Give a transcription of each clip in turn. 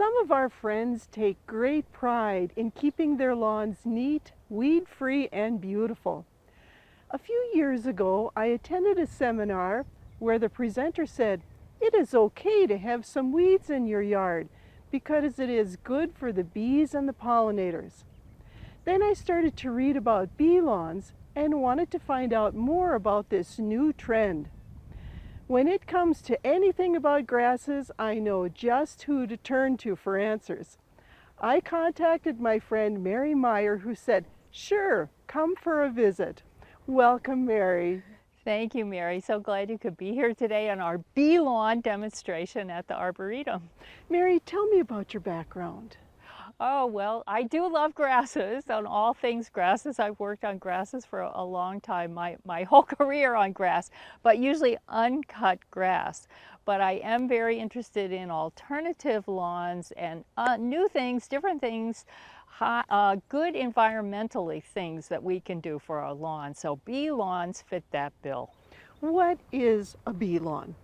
Some of our friends take great pride in keeping their lawns neat, weed-free, and beautiful. A few years ago, I attended a seminar where the presenter said, "It is okay to have some weeds in your yard because it is good for the bees and the pollinators." Then I started to read about bee lawns and wanted to find out more about this new trend. When it comes to anything about grasses, I know just who to turn to for answers. I contacted my friend Mary Meyer, who said, "Sure, come for a visit." Welcome, Mary. Thank you, Mary. So glad you could be here today on our bee lawn demonstration at the Arboretum. Mary, tell me about your background. Oh, well, I do love grasses, on all things grasses. I've worked on grasses for a long time, my whole career on grass, but usually uncut grass. But I am very interested in alternative lawns and new things, different things, good environmentally things that we can do for our lawn. So bee lawns fit that bill. What is a bee lawn?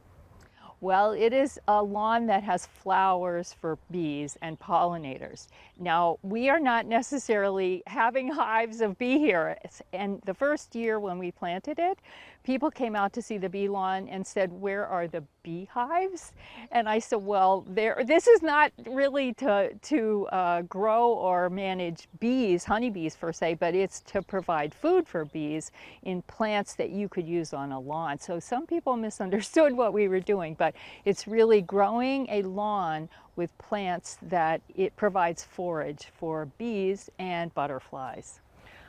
Well, it is a lawn that has flowers for bees and pollinators. Now, we are not necessarily having hives of bee here. And the first year when we planted it, people came out to see the bee lawn and said, "Where are the beehives?" And I said, well, this is not really to grow or manage bees, honeybees per se, but it's to provide food for bees in plants that you could use on a lawn. So some people misunderstood what we were doing, but it's really growing a lawn with plants that it provides forage for bees and butterflies.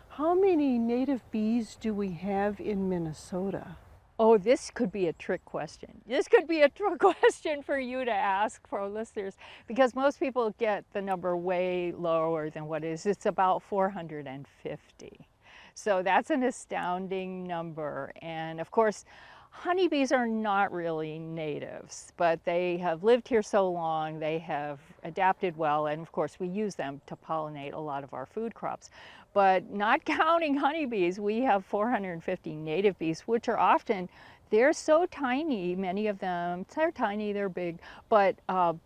How many native bees do we have in Minnesota? Oh, this could be a trick question. This could be a trick question for you to ask for our listeners, because most people get the number way lower than what it is. It's about 450. So that's an astounding number. And of course, honeybees are not really natives, but they have lived here so long, they have adapted well, and of course we use them to pollinate a lot of our food crops. But not counting honeybees, we have 450 native bees, which are often, they're so tiny, many of them, they're tiny, they're big, but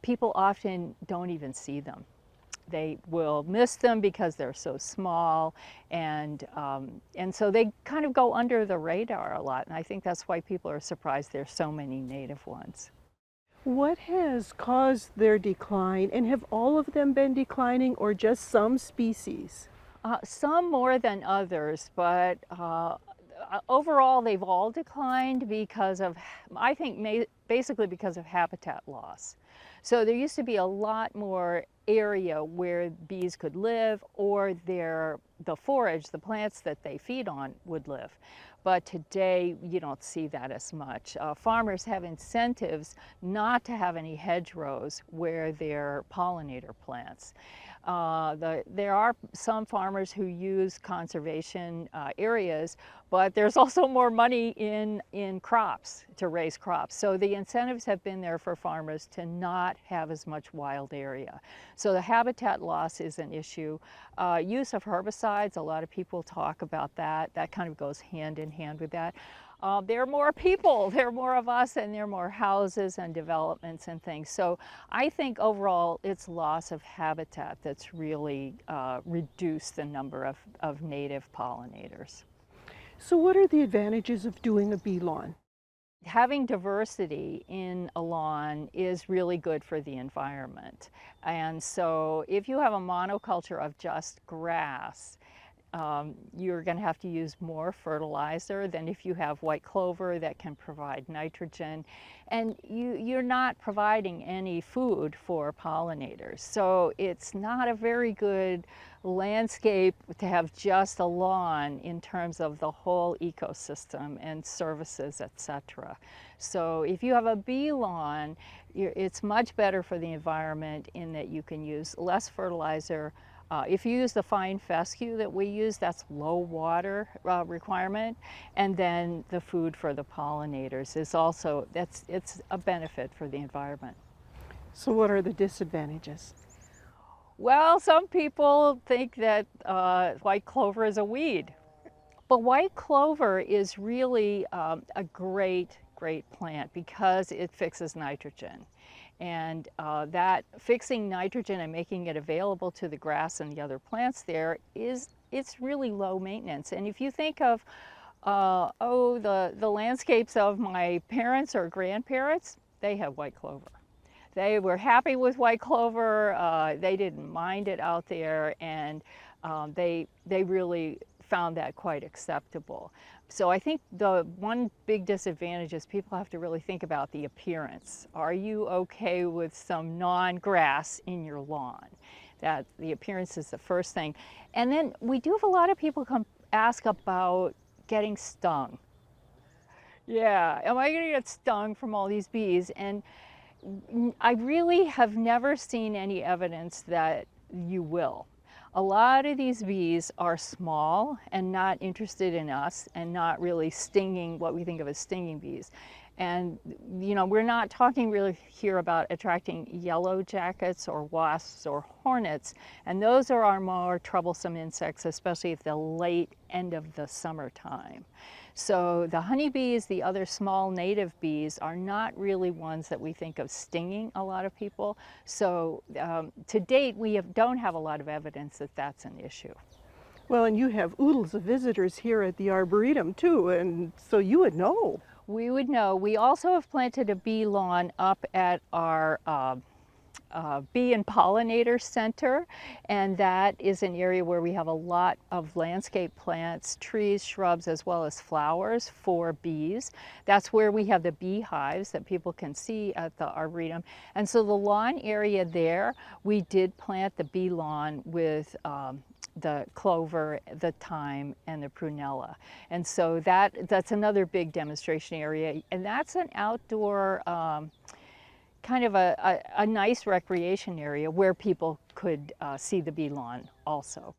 people often don't even see them. They will miss them because they're so small, and so they kind of go under the radar a lot, and I think that's why people are surprised there's so many native ones. What has caused their decline, and have all of them been declining or just some species? Some more than others, but overall they've all declined because of, I think, basically because of habitat loss. So there used to be a lot more area where bees could live, or the forage, the plants that they feed on, would live. But today you don't see that as much. Farmers have incentives not to have any hedgerows where they're pollinator plants. There are some farmers who use conservation areas, but there's also more money in crops, to raise crops. So the incentives have been there for farmers to not have as much wild area. So the habitat loss is an issue. Use of herbicides, a lot of people talk about that. That kind of goes hand in hand with that. There are more people, there are more of us, and there are more houses and developments and things. So I think overall it's loss of habitat that's really reduced the number of native pollinators. So what are the advantages of doing a bee lawn? Having diversity in a lawn is really good for the environment. And so if you have a monoculture of just grass, you're going to have to use more fertilizer than if you have white clover that can provide nitrogen, and you're not providing any food for pollinators. So it's not a very good landscape to have just a lawn in terms of the whole ecosystem and services, etc. So if you have a bee lawn, it's much better for the environment in that you can use less fertilizer. If you use the fine fescue that we use, that's low water requirement, and then the food for the pollinators is also, it's a benefit for the environment. So what are the disadvantages? Well, some people think that white clover is a weed, but white clover is really a great plant because it fixes nitrogen. And that fixing nitrogen and making it available to the grass and the other plants there it's really low maintenance. And if you think of the landscapes of my parents or grandparents, they have white clover. They were happy with white clover. They didn't mind it out there, and they really found that quite acceptable. So I think the one big disadvantage is people have to really think about the appearance. Are you okay with some non-grass in your lawn? That the appearance is the first thing. And then we do have a lot of people come ask about getting stung. Yeah, am I going to get stung from all these bees? And I really have never seen any evidence that you will. A lot of these bees are small and not interested in us and not really stinging, what we think of as stinging bees. And you know, we're not talking really here about attracting yellow jackets or wasps or hornets, and those are our more troublesome insects, especially at the late end of the summertime. So the honeybees, the other small native bees, are not really ones that we think of stinging a lot of people. So to date, we don't have a lot of evidence that that's an issue. Well, and you have oodles of visitors here at the Arboretum too, and so you would know. We would know. We also have planted a bee lawn up at our Bee and Pollinator Center, and that is an area where we have a lot of landscape plants, trees, shrubs, as well as flowers for bees. That's where we have the beehives that people can see at the Arboretum. And so the lawn area there, we did plant the bee lawn with the clover, the thyme, and the prunella. And so that's another big demonstration area, and that's an outdoor kind of a nice recreation area where people could see the bee lawn also.